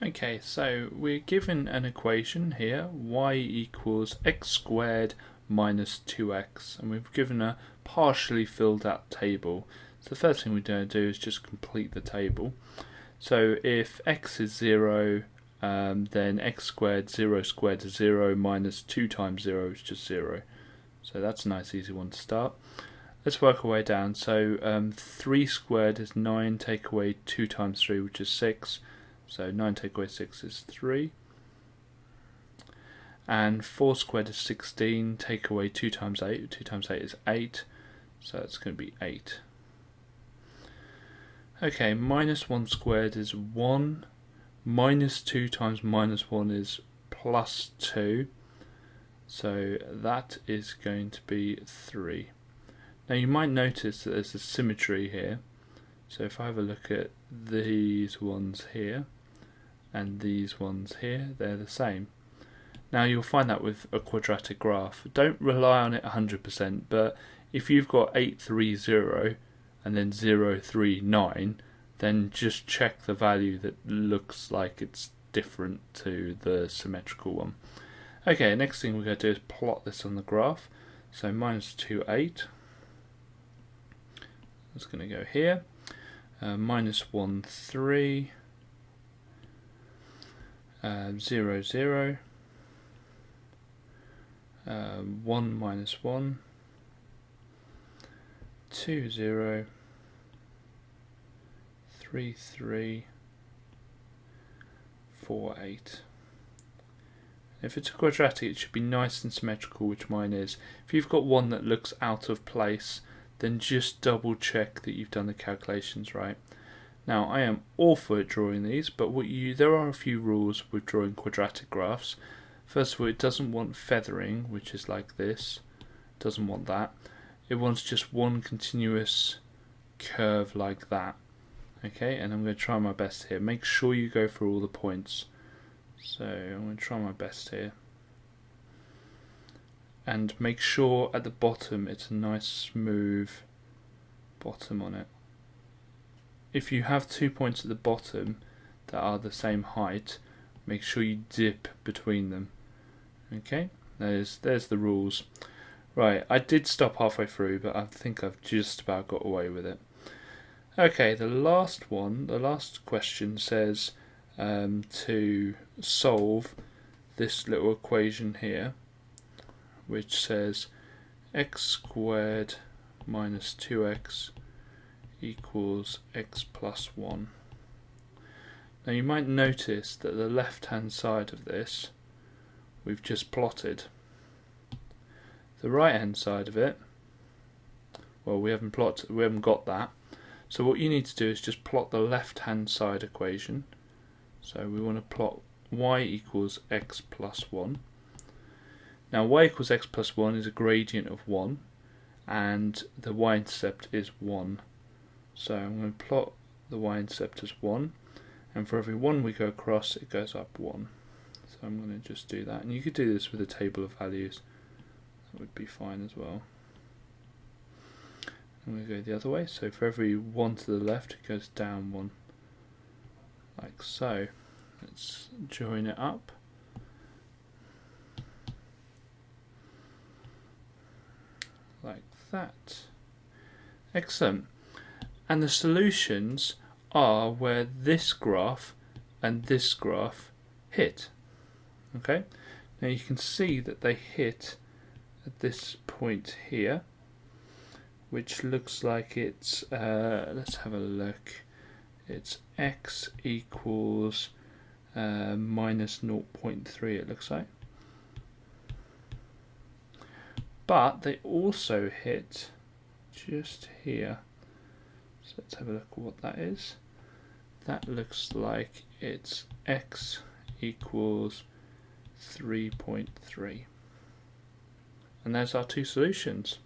Okay, so we're given an equation here, y equals x squared minus 2x, and we've given a partially filled out table. So the first thing we're going to do is just complete the table. So if x is 0, then x squared, 0 squared is 0, minus 2 times 0 is just 0. So that's a nice easy one to start. Let's work our way down. So 3 squared is 9, take away 2 times 3, which is 6. So 9 take away 6 is 3. And 4 squared is 16, take away 2 times 8. 2 times 8 is 8. So it's going to be 8. Okay, minus 1 squared is 1. Minus 2 times minus 1 is plus 2. So that is going to be 3. Now you might notice that there's a symmetry here. So if I have a look at these ones here and these ones here, they're the same. Now you'll find that with a quadratic graph. Don't rely on it 100%, but if you've got 830 and then 039, then just check the value that looks like it's different to the symmetrical one. Okay, next thing we're going to do is plot this on the graph. So minus 2, 8. That's going to go here. Minus 1, 3. 0, 0. 1 minus 1. 2, 0. 3, 3. 4, 8. If it's a quadratic, it should be nice and symmetrical, which mine is. If you've got one that looks out of place, then just double check that you've done the calculations right. Now, I am awful at drawing these, but there are a few rules with drawing quadratic graphs. First of all, it doesn't want feathering, which is like this. It doesn't want that. It wants just one continuous curve like that. Okay, and I'm going to try my best here. Make sure you go for all the points. So I'm going to try my best here. And make sure at the bottom it's a nice smooth bottom on it. If you have 2 points at the bottom that are the same height, make sure you dip between them. Okay, there's the rules. Right, I did stop halfway through, but I think I've just about got away with it. Okay, the last question says to solve this little equation here, which says x squared minus 2x equals x plus 1. Now you might notice that the left hand side of this we've just plotted. The right hand side of it, well, we haven't got that. So what you need to do is just plot the left hand side equation. So we want to plot y equals x plus 1. Now y equals x plus 1 is a gradient of 1, and the y-intercept is 1. So I'm going to plot the y-intercept as 1, and for every 1 we go across, it goes up 1. So I'm going to just do that, and you could do this with a table of values. That would be fine as well. I'm going to go the other way, so for every 1 to the left, it goes down 1, like so. Let's join it up. Like that. Excellent. And the solutions are where this graph and this graph hit. Okay. Now you can see that they hit at this point here, which looks like it's let's have a look. It's x equals minus 0.3. It looks like. But they also hit just here. So let's have a look at what that is. That looks like it's x equals 3.3. And there's our two solutions.